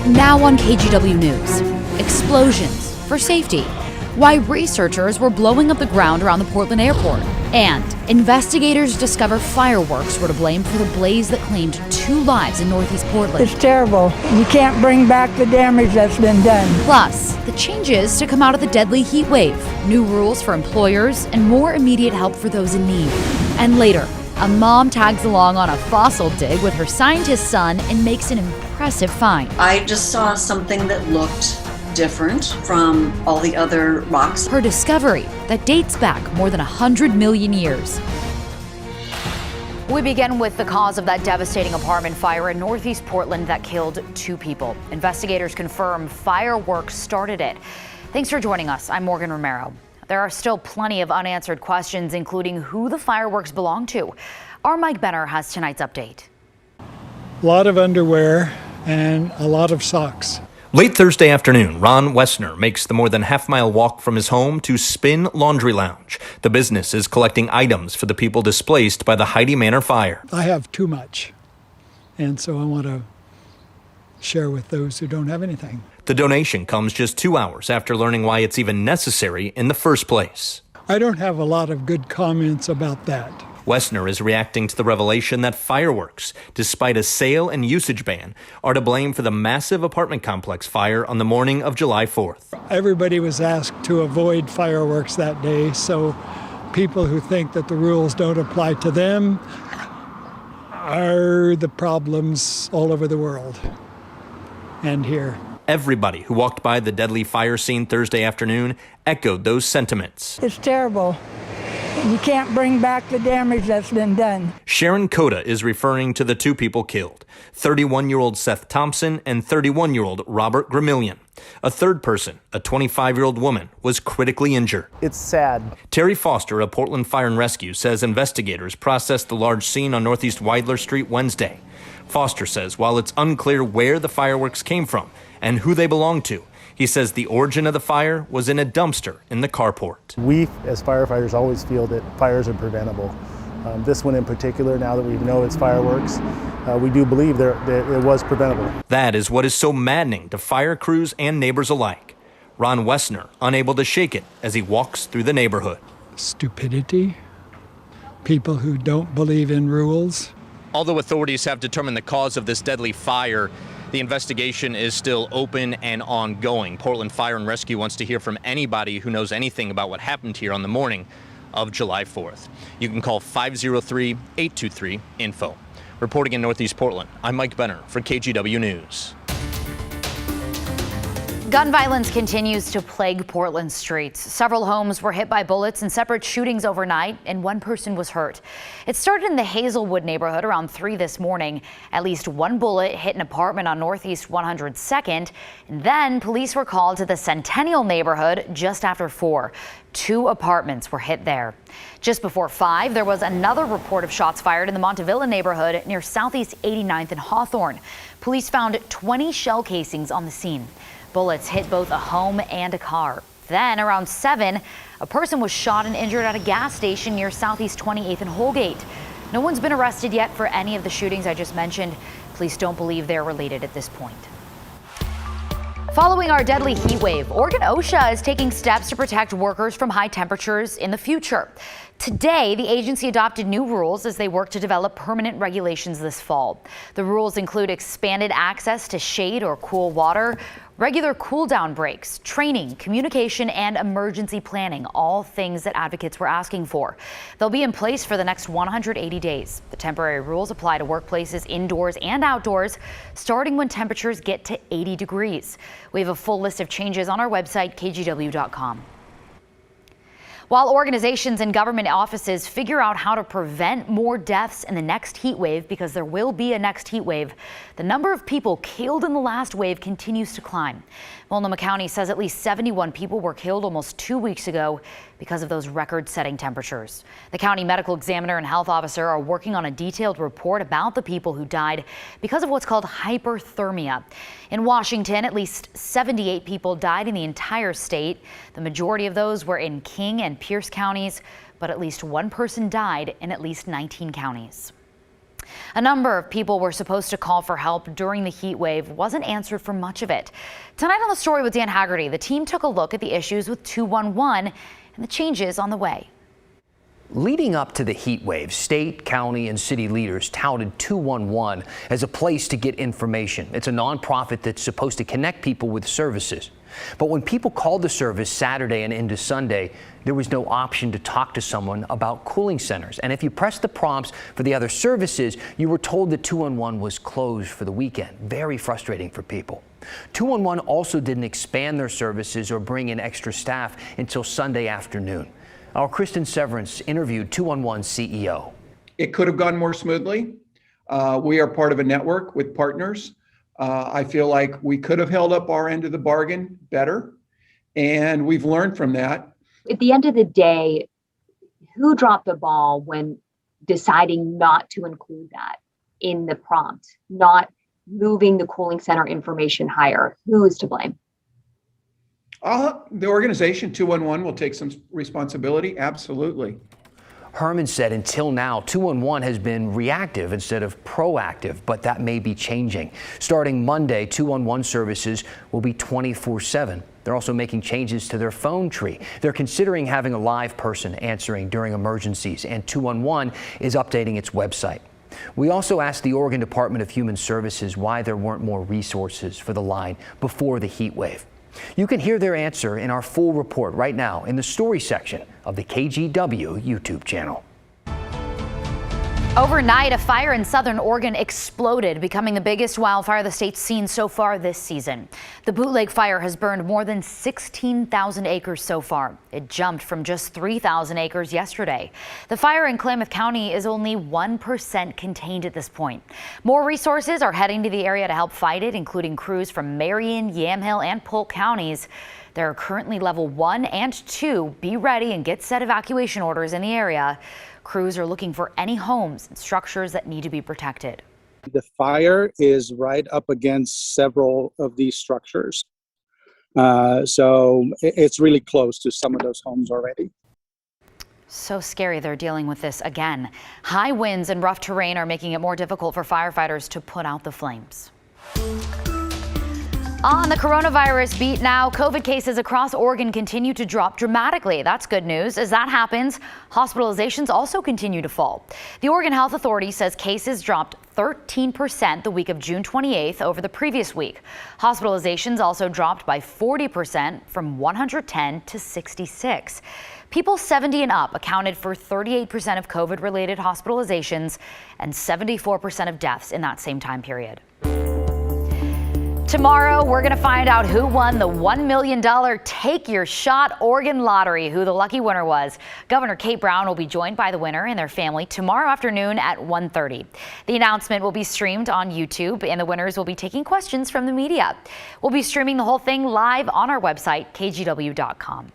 Now on KGW News, explosions for safety, why researchers were blowing up the ground around the Portland airport, and investigators discover fireworks were to blame for the blaze that claimed 2 lives in Northeast Portland. It's terrible. You can't bring back the damage that's been done. Plus, the changes to come out of the deadly heat wave, new rules for employers, and more immediate help for those in need. And later, a mom tags along on a fossil dig with her scientist son and makes an impressive find. I just saw something that looked different from all the other rocks. Her discovery that dates back more than 100 million years. We begin with the cause of that devastating apartment fire in Northeast Portland that killed 2 people. Investigators confirm fireworks started it. Thanks for joining us. I'm Morgan Romero. There are still plenty of unanswered questions, including who the fireworks belong to. Our Mike Benner has tonight's update. A lot of underwear and a lot of socks. Late Thursday afternoon, Ron Wessner makes the more than half-mile walk from his home to Spin Laundry Lounge. The business is collecting items for the people displaced by the Heidi Manor fire. I have too much, and so I want to share with those who don't have anything. The donation comes just 2 hours after learning why it's even necessary in the first place. I don't have a lot of good comments about that. Wessner is reacting to the revelation that fireworks, despite a sale and usage ban, are to blame for the massive apartment complex fire on the morning of July 4th. Everybody was asked to avoid fireworks that day, so people who think that the rules don't apply to them are the problems all over the world and here. Everybody who walked by the deadly fire scene Thursday afternoon echoed those sentiments. It's terrible. You can't bring back the damage that's been done. Sharon Coda is referring to the 2 people killed, 31-year-old Seth Thompson and 31-year-old Robert Gramillion. A third person, a 25-year-old woman, was critically injured. It's sad. Terry Foster of Portland Fire and Rescue says investigators processed the large scene on Northeast Weidler Street Wednesday. Foster says while it's unclear where the fireworks came from and who they belong to, he says the origin of the fire was in a dumpster in the carport. We, as firefighters, always feel that fires are preventable. This one in particular, now that we know it's fireworks, we do believe that it was preventable. That is what is so maddening to fire crews and neighbors alike. Ron Wessner unable to shake it as he walks through the neighborhood. Stupidity, people who don't believe in rules. Although authorities have determined the cause of this deadly fire, the investigation is still open and ongoing. Portland Fire and Rescue wants to hear from anybody who knows anything about what happened here on the morning of July 4th. You can call 503-823-INFO. Reporting in Northeast Portland, I'm Mike Benner for KGW News. Gun violence continues to plague Portland streets. Several homes were hit by bullets in separate shootings overnight, and 1 person was hurt. It started in the Hazelwood neighborhood around 3 this morning. At least 1 bullet hit an apartment on Northeast 102nd. And then police were called to the Centennial neighborhood just after 4. 2 apartments were hit there. Just before 5, there was another report of shots fired in the Montevilla neighborhood near Southeast 89th and Hawthorne. Police found 20 shell casings on the scene. Bullets hit both a home and a car. Then around 7, a person was shot and injured at a gas station near Southeast 28th and Holgate. No one's been arrested yet for any of the shootings I just mentioned. Police don't believe they're related at this point. Following our deadly heat wave, Oregon OSHA is taking steps to protect workers from high temperatures in the future. Today, the agency adopted new rules as they work to develop permanent regulations this fall. The rules include expanded access to shade or cool water, regular cool-down breaks, training, communication, and emergency planning, all things that advocates were asking for. They'll be in place for the next 180 days. The temporary rules apply to workplaces indoors and outdoors, starting when temperatures get to 80 degrees. We have a full list of changes on our website, kgw.com. While organizations and government offices figure out how to prevent more deaths in the next heat wave, because there will be a next heat wave, the number of people killed in the last wave continues to climb. Multnomah County says at least 71 people were killed almost 2 weeks ago because of those record-setting temperatures. The county medical examiner and health officer are working on a detailed report about the people who died because of what's called hyperthermia. In Washington, at least 78 people died in the entire state. The majority of those were in King and Pierce counties, but at least 1 person died in at least 19 counties. A number of people were supposed to call for help during the heat wave wasn't answered for much of it. Tonight on The Story with Dan Haggerty, the team took a look at the issues with 211 and the changes on the way. Leading up to the heat wave, state, county, and city leaders touted 211 as a place to get information. It's a nonprofit that's supposed to connect people with services. But when people called the service Saturday and into Sunday, there was no option to talk to someone about cooling centers. And if you pressed the prompts for the other services, you were told that 211 was closed for the weekend. Very frustrating for people. 211 also didn't expand their services or bring in extra staff until Sunday afternoon. Our Kristen Severance interviewed 211 CEO. It could have gone more smoothly. We are part of a network with partners. I feel like we could have held up our end of the bargain better, and we've learned from that. At the end of the day, who dropped the ball when deciding not to include that in the prompt, not moving the cooling center information higher? Who is to blame? The organization 211 will take some responsibility. Absolutely. Herman said until now, 211 has been reactive instead of proactive, but that may be changing. Starting Monday, 211 services will be 24/7. They're also making changes to their phone tree. They're considering having a live person answering during emergencies, and 211 is updating its website. We also asked the Oregon Department of Human Services why there weren't more resources for the line before the heat wave. You can hear their answer in our full report right now in the story section of the KGW YouTube channel. Overnight, a fire in southern Oregon exploded, becoming the biggest wildfire the state's seen so far this season. The Boot Lake fire has burned more than 16,000 acres so far. It jumped from just 3,000 acres yesterday. The fire in Klamath County is only 1% contained at this point. More resources are heading to the area to help fight it, including crews from Marion, Yamhill, and Polk counties. There are currently level 1 and 2 be ready and get set evacuation orders in the area. Crews are looking for any homes and structures that need to be protected. The fire is right up against several of these structures. So it's really close to some of those homes already. So scary they're dealing with this again. High winds and rough terrain are making it more difficult for firefighters to put out the flames. On the coronavirus beat now, COVID cases across Oregon continue to drop dramatically. That's good news. As that happens, hospitalizations also continue to fall. The Oregon Health Authority says cases dropped 13% the week of June 28th over the previous week. Hospitalizations also dropped by 40% from 110 to 66. People 70 and up accounted for 38% of COVID-related hospitalizations and 74% of deaths in that same time period. Tomorrow, we're going to find out who won the $1 million Take Your Shot Oregon Lottery, who the lucky winner was. Governor Kate Brown will be joined by the winner and their family tomorrow afternoon at 1:30. The announcement will be streamed on YouTube, and the winners will be taking questions from the media. We'll be streaming the whole thing live on our website, kgw.com.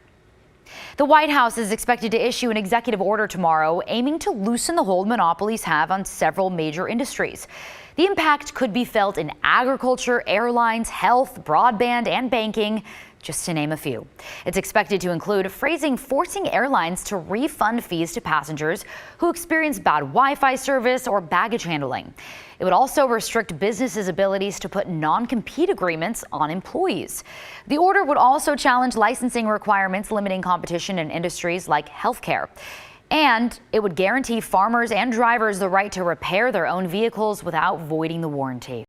The White House is expected to issue an executive order tomorrow aiming to loosen the hold monopolies have on several major industries. The impact could be felt in agriculture, airlines, health, broadband, and banking, just to name a few. It's expected to include phrasing forcing airlines to refund fees to passengers who experience bad Wi-Fi service or baggage handling. It would also restrict businesses' abilities to put non-compete agreements on employees. The order would also challenge licensing requirements limiting competition in industries like healthcare. And it would guarantee farmers and drivers the right to repair their own vehicles without voiding the warranty.